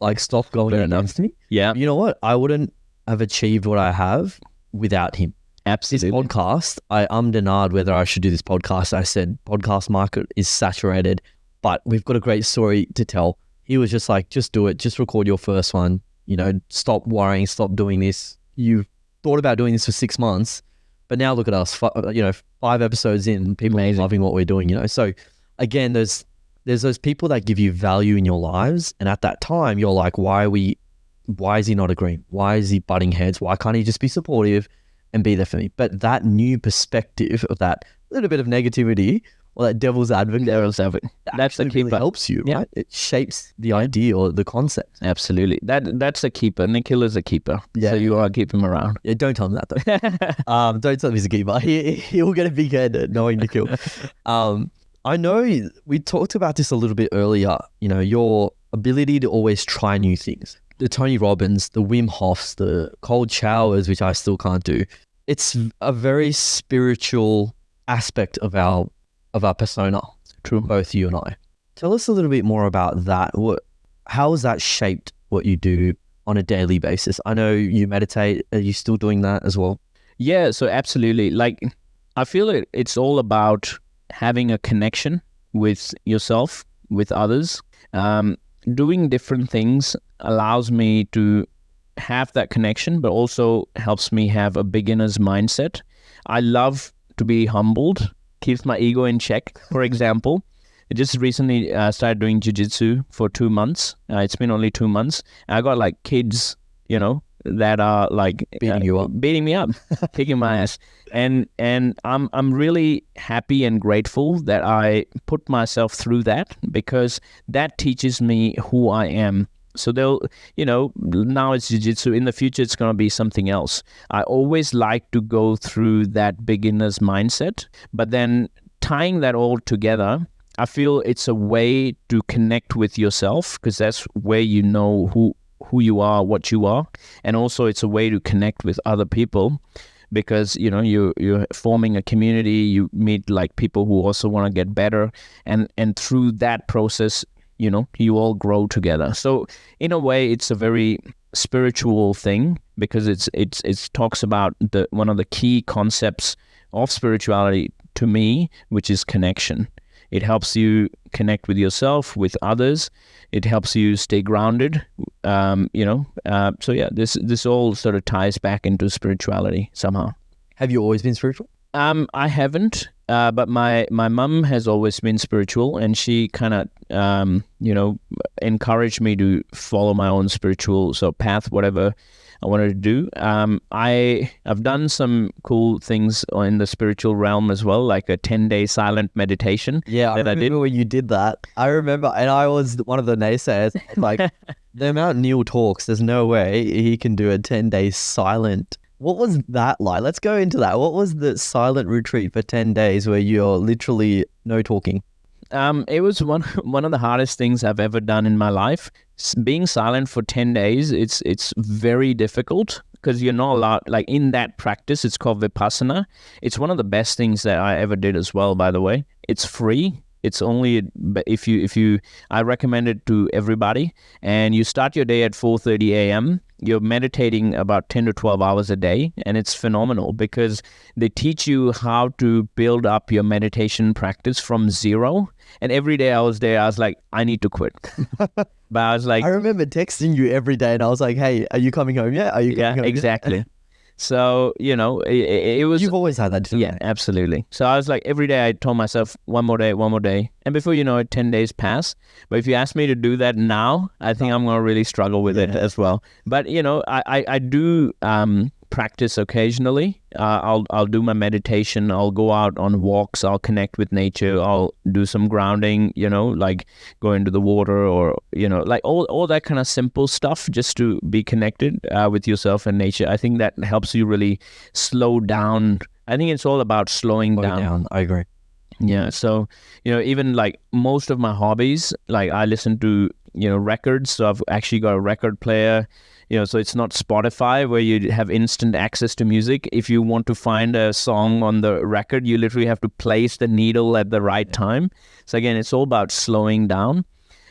Like, stop going against me. Yeah. You know what? I wouldn't have achieved what I have without him. Absolutely. This podcast, I denied whether I should do this podcast. I said, podcast market is saturated, but we've got a great story to tell. He was just like, just do it. Just record your first one. Stop worrying. Stop doing this. You thought about doing this for 6 months, but now look at us, 5 episodes in, people are loving what we're doing, So again, there's those people that give you value in your lives. And at that time, you're like, why is he not agreeing? Why is he butting heads? Why can't he just be supportive and be there for me? But that new perspective of that little bit of negativity, or that devil's advocate, that's the keeper. Really helps you, right? It shapes the idea or the concept. Absolutely. That's a keeper. Nikhil is a keeper. Yeah. So you want to keep him around. Yeah, don't tell him that though. Don't tell him he's a keeper. He'll get a big head knowing Nikhil. I know we talked about this a little bit earlier, your ability to always try new things. The Tony Robbins, the Wim Hofs, the cold showers, which I still can't do. It's a very spiritual aspect of our persona. True. Both you and I. Tell us a little bit more about that. How has that shaped what you do on a daily basis? I know you meditate. Are you still doing that as well? Yeah, so absolutely. Like, I feel it's all about having a connection with yourself, with others. Doing different things allows me to have that connection, but also helps me have a beginner's mindset. I love to be humbled, keeps my ego in check. For example, I just recently started doing jiu-jitsu for 2 months. It's been only 2 months. I got like kids, that are like beating me up, kicking my ass. And I'm really happy and grateful that I put myself through that, because that teaches me who I am. So now it's jiu-jitsu. In the future, it's going to be something else. I always like to go through that beginner's mindset, but then tying that all together, I feel it's a way to connect with yourself, because that's where you know who you are, what you are. And also it's a way to connect with other people, because you're forming a community. You meet like people who also want to get better, and through that process, you all grow together. So in a way, it's a very spiritual thing, because it talks about one of the key concepts of spirituality to me, which is connection. It helps you connect with yourself, with others. It helps you stay grounded. So yeah, this all sort of ties back into spirituality somehow. Have you always been spiritual? I haven't, but my mum has always been spiritual, and she kind of, encouraged me to follow my own spiritual path, whatever I wanted to do. I've done some cool things in the spiritual realm as well, like a 10-day silent meditation. Yeah, I remember when you did that. I remember, and I was one of the naysayers. Like, the amount Neil talks, there's no way he can do a 10-day silent. What was that like? Let's go into that. What was the silent retreat for 10 days where you're literally no talking? It was one of the hardest things I've ever done in my life. Being silent for 10 days, it's very difficult because you're not allowed, like in that practice, it's called Vipassana. It's one of the best things that I ever did as well, by the way. It's free. It's only I recommend it to everybody. And you start your day at 4:30 a.m. You're meditating about 10 to 12 hours a day. And it's phenomenal because they teach you how to build up your meditation practice from zero. And every day I was there, I was like, I need to quit. But I was like, I remember texting you every day and I was like, hey, are you coming home yet? Are you coming home exactly. Yet? So, it was... You've always had that. Yeah, absolutely. So I was like, every day I told myself, one more day. And before you know it, 10 days pass. But if you ask me to do that now, I think I'm going to really struggle with it as well. But, I do practice occasionally. I'll do my meditation. I'll go out on walks. I'll connect with nature. I'll do some grounding, like go into the water or, like all that kind of simple stuff just to be connected with yourself and nature. I think that helps you really slow down. I think it's all about slowing down. I agree. Yeah. So, even like most of my hobbies, like I listen to, records. So I've actually got a record player. So it's not Spotify where you have instant access to music. If you want to find a song on the record, you literally have to place the needle at the right time. So again, it's all about slowing down,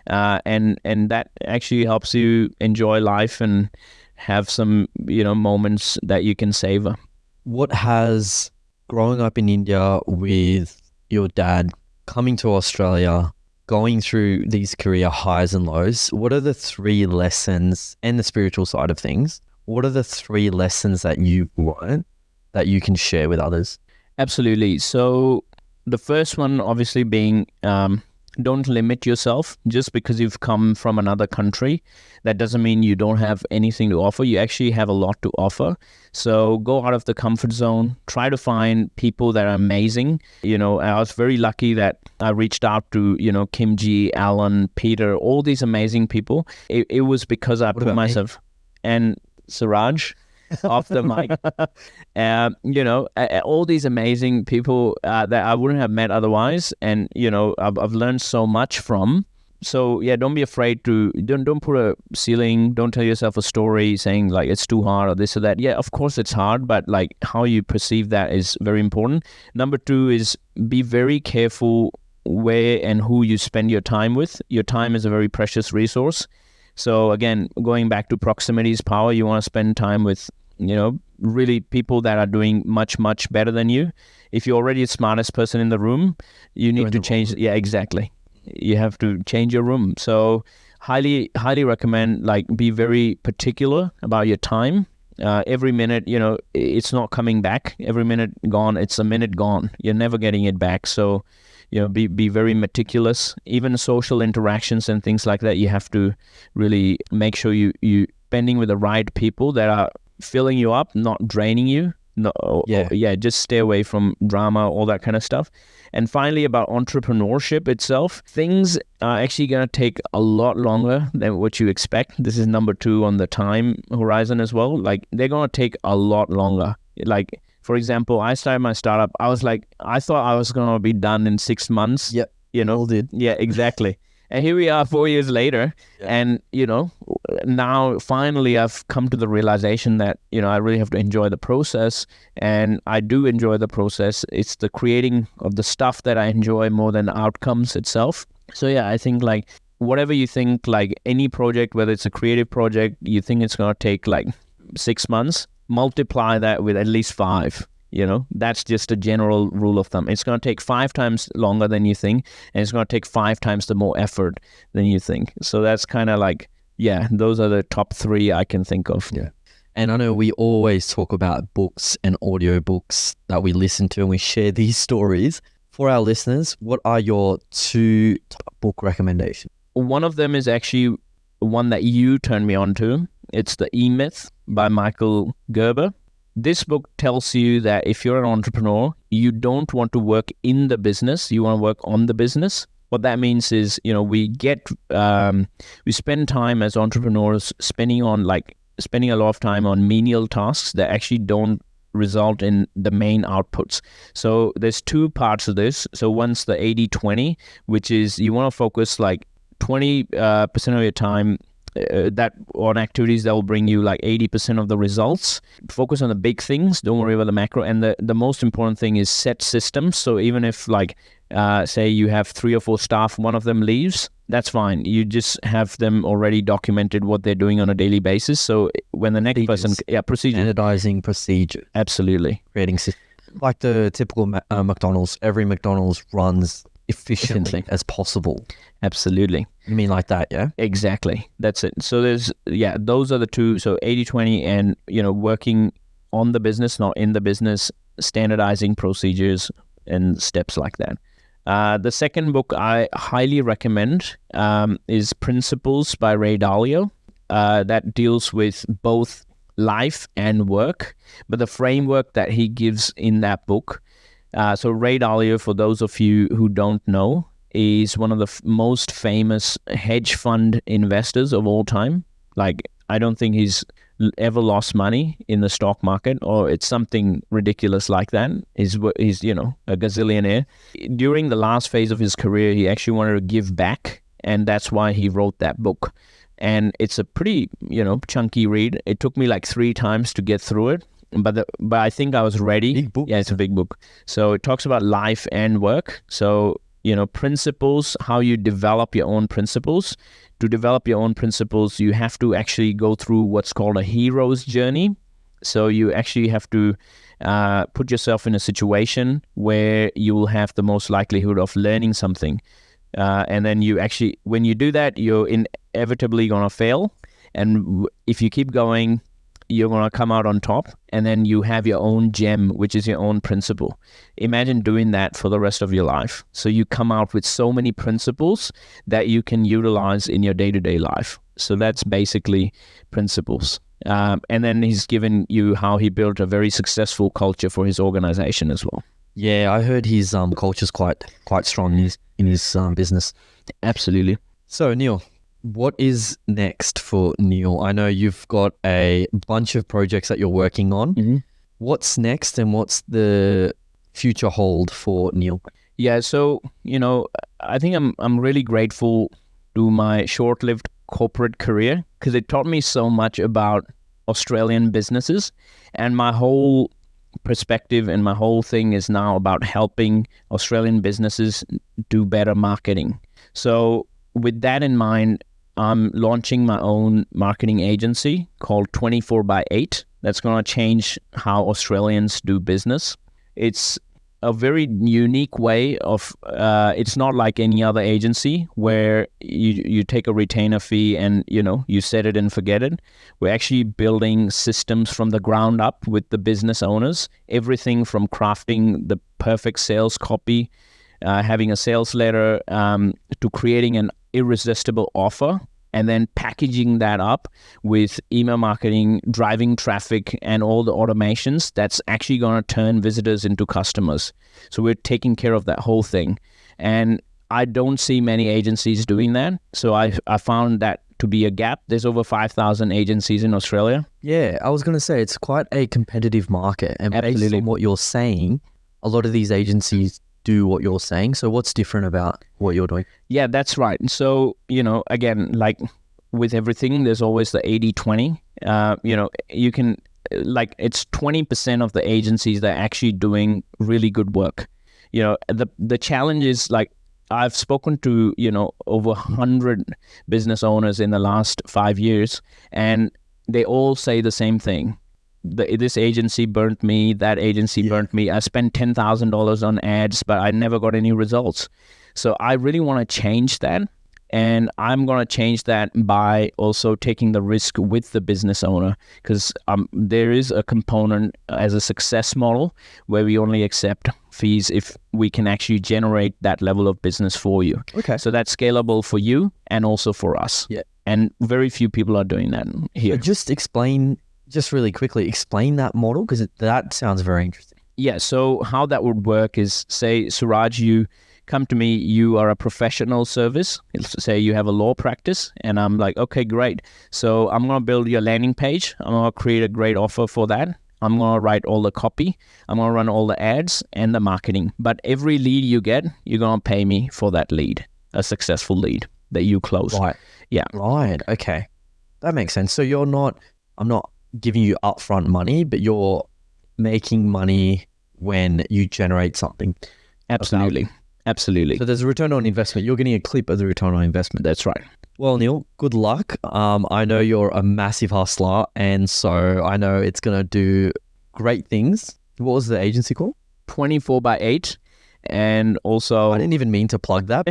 and that actually helps you enjoy life and have some moments that you can savor. What has growing up in India with your dad, coming to Australia, going through these career highs and lows, what are the 3 lessons, and the spiritual side of things, what are the 3 lessons that you've learned that you can share with others? Absolutely. So the first one obviously being don't limit yourself just because you've come from another country. That doesn't mean you don't have anything to offer. You actually have a lot to offer. So go out of the comfort zone. Try to find people that are amazing. I was very lucky that I reached out to, Kimji, Alan, Peter, all these amazing people. It was because I put myself... And Suraj, off the mic. All these amazing people that I wouldn't have met otherwise, and I've learned so much from. So yeah, don't be afraid to don't put a ceiling. Don't tell yourself a story saying like it's too hard or this or that. Yeah, of course it's hard, but like how you perceive that is very important. Number 2 is be very careful where and who you spend your time with. Your time is a very precious resource. So again, going back to proximity is power. You want to spend time with really people that are doing much, much better than you. If you're already the smartest person in the room, you need to change. Yeah, exactly. You have to change your room. So highly, highly recommend, like, be very particular about your time. Every minute, it's not coming back. Every minute gone, it's a minute gone. You're never getting it back. So, be very meticulous. Even social interactions and things like that, you have to really make sure you spending with the right people that are filling you up, not draining you. Just stay away from drama, all that kind of stuff. And finally, about entrepreneurship itself, things are actually going to take a lot longer than what you expect. This is number 2 on the time horizon as well. Like, they're going to take a lot longer. Like, for example, I started my startup. I thought I was going to be done in 6 months. Yep. All did. Yeah, exactly. And here we are 4 years later. Yeah. And, now finally I've come to the realization that, I really have to enjoy the process. And I do enjoy the process. It's the creating of the stuff that I enjoy more than the outcomes itself. So yeah, I think like whatever you think, like any project, whether it's a creative project, you think it's going to take like 6 months, multiply that with at least 5. That's just a general rule of thumb. It's going to take 5 times longer than you think, and it's going to take 5 times the more effort than you think. So that's kind of like, yeah, those are the top 3 I can think of. Yeah. And I know we always talk about books and audiobooks that we listen to, and we share these stories. For our listeners, what are your 2 book recommendations? One of them is actually one that you turned me on to. It's The E-Myth by Michael Gerber. This book tells you that if you're an entrepreneur, you don't want to work in the business, you want to work on the business. What that means is, we spend time as entrepreneurs spending on like spending a lot of time on menial tasks that actually don't result in the main outputs. So there's two parts of this. So one's the 80-20, which is you want to focus like 20% of your time that on activities that will bring you like 80% of the results. Focus on the big things. Don't worry about the macro. And the most important thing is set systems. So even if like, say you have 3 or 4 staff, one of them leaves, that's fine. You just have them already documented what they're doing on a daily basis. So when the next person, procedure. Standardizing procedure. Absolutely. Creating like the typical McDonald's. Every McDonald's runs efficiently as possible. Absolutely. You mean like that, yeah? Exactly. That's it. So those are the two. So 80-20 and, working on the business, not in the business, standardizing procedures and steps like that. The second book I highly recommend is Principles by Ray Dalio. That deals with both life and work, but the framework that he gives in that book. So Ray Dalio, for those of you who don't know, is one of the most famous hedge fund investors of all time. Like, I don't think he's ever lost money in the stock market, or it's something ridiculous like that. He's a gazillionaire. During the last phase of his career, he actually wanted to give back, and that's why he wrote that book. And it's a pretty, chunky read. It took me like 3 times to get through it. But I think I was ready. Big book. Yeah, it's a big book. So it talks about life and work. So, principles, how you develop your own principles. To develop your own principles, you have to actually go through what's called a hero's journey. So you actually have to put yourself in a situation where you will have the most likelihood of learning something. And then when you do that, you're inevitably going to fail. And if you keep going, you're going to come out on top, and then you have your own gem, which is your own principle. Imagine doing that for the rest of your life. So you come out with so many principles that you can utilize in your day-to-day life. So that's basically principles. And then he's given you how he built a very successful culture for his organization as well. Yeah, I heard his culture's quite strong in his business. Absolutely. So, Neil, what is next for Neil? I know you've got a bunch of projects that you're working on. Mm-hmm. What's next, and what's the future hold for Neil? Yeah, so, I think I'm really grateful to my short-lived corporate career, because it taught me so much about Australian businesses, and my whole perspective and my whole thing is now about helping Australian businesses do better marketing. So with that in mind, I'm launching my own marketing agency called 24/8. That's going to change how Australians do business. It's a very unique way of, it's not like any other agency where you take a retainer fee and, you set it and forget it. We're actually building systems from the ground up with the business owners, everything from crafting the perfect sales copy, having a sales letter, to creating an irresistible offer, and then packaging that up with email marketing, driving traffic, and all the automations that's actually going to turn visitors into customers. So we're taking care of that whole thing. And I don't see many agencies doing that. So I found that to be a gap. There's over 5,000 agencies in Australia. Yeah, I was going to say it's quite a competitive market. And Absolutely. Based on what you're saying, a lot of these agencies do what you're saying. So what's different about what you're doing? Yeah, that's right. So, again, like with everything, there's always the 80-20. You can, it's 20% of the agencies that are actually doing really good work. The challenge is, I've spoken to, over 100 business owners in the last 5 years, and they all say the same thing. This agency burnt me, that agency burnt me. I spent $10,000 on ads, but I never got any results. So I really want to change that. And I'm going to change that by also taking the risk with the business owner, because there is a component as a success model where we only accept fees if we can actually generate that level of business for you. Okay. So that's scalable for you and also for us. Yeah. And very few people are doing that here. Just really quickly, explain that model, because that sounds very interesting. Yeah, so how that would work is, say, Suraj, you come to me, you are a professional service. Let's say you have a law practice, and I'm like, okay, great. So I'm going to build your landing page. I'm going to create a great offer for that. I'm going to write all the copy. I'm going to run all the ads and the marketing. But every lead you get, you're going to pay me for that lead, a successful lead that you close. Right. Yeah. Right. Okay. That makes sense. So I'm not giving you upfront money, but you're making money when you generate something. Absolutely. Absolutely. So there's a return on investment. You're getting a clip of the return on investment. That's right. Well, Neil, good luck. I know you're a massive hustler, and so I know it's going to do great things. What was the agency called? 24/8. And also, I didn't even mean to plug that.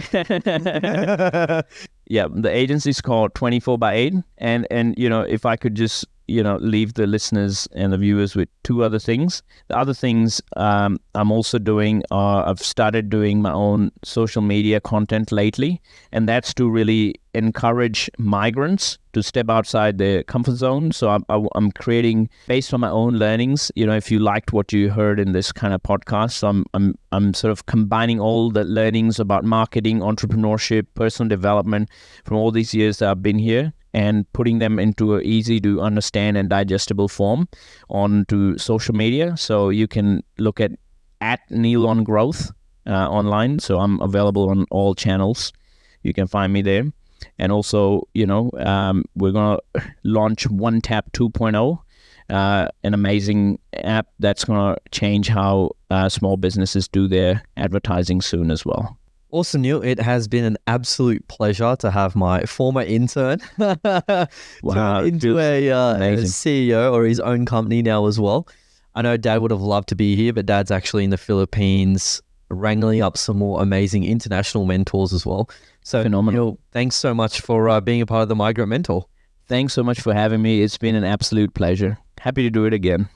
Yeah, the agency's called 24/8. And if I could just, leave the listeners and the viewers with two other things. The other things I'm also doing I've started doing my own social media content lately, and that's to really encourage migrants to step outside their comfort zone. So I'm creating based on my own learnings. If you liked what you heard in this kind of podcast, so I'm sort of combining all the learnings about marketing, entrepreneurship, personal development from all these years that I've been here, and putting them into an easy to understand and digestible form onto social media. So you can look at Neil on Growth online. So I'm available on all channels. You can find me there. And also, we're going to launch OneTap 2.0, an amazing app that's going to change how small businesses do their advertising soon as well. Awesome, Neil. It has been an absolute pleasure to have my former intern into a CEO or his own company now as well. I know Dad would have loved to be here, but Dad's actually in the Philippines wrangling up some more amazing international mentors as well. So, phenomenal. Neil, thanks so much for being a part of the Migrant Mentor. Thanks so much for having me. It's been an absolute pleasure. Happy to do it again.